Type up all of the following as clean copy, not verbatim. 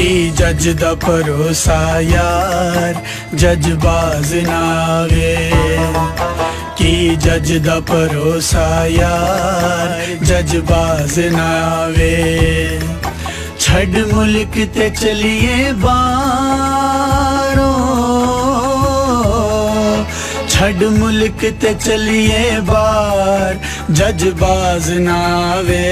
जज दा भरोसा यार जजबाज ना आवे की जज दा भरोसा यार जजबाज ना आवे छड़ मुल्क ते चलिए बारों छड़ मुल्क ते चलिए बार जजबाज ना आवे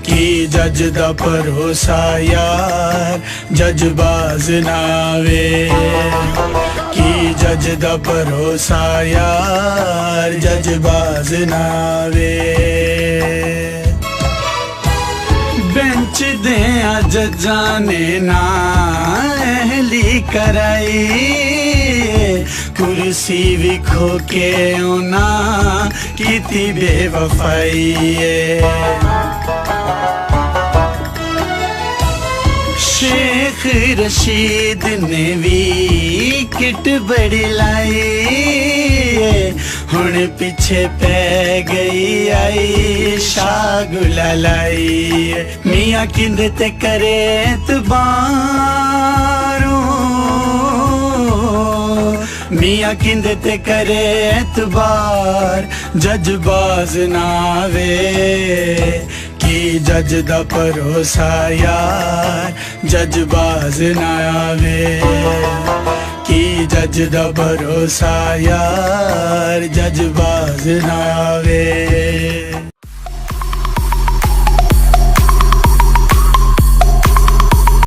की जज दा भरोसा यार जजबाज ना आवे की जज दा भरोसा यार जजबाज ना आवे बेंच दे जजा ने ना अहली कराई कुर्सी भी खो के ओना कीती बेवफाई शेख रशीद ने भी किट बड़ी लाई हुण पीछे पै गई आई शागुला लाई मियाँ किंदे ते करे एतबारों मियाँ किंदे ते करे एतबार जजबाज ना आवे की जज दा भरोसा यार जजबाज ना आवे की जज दा भरोसा यार जजबाज ना आवे।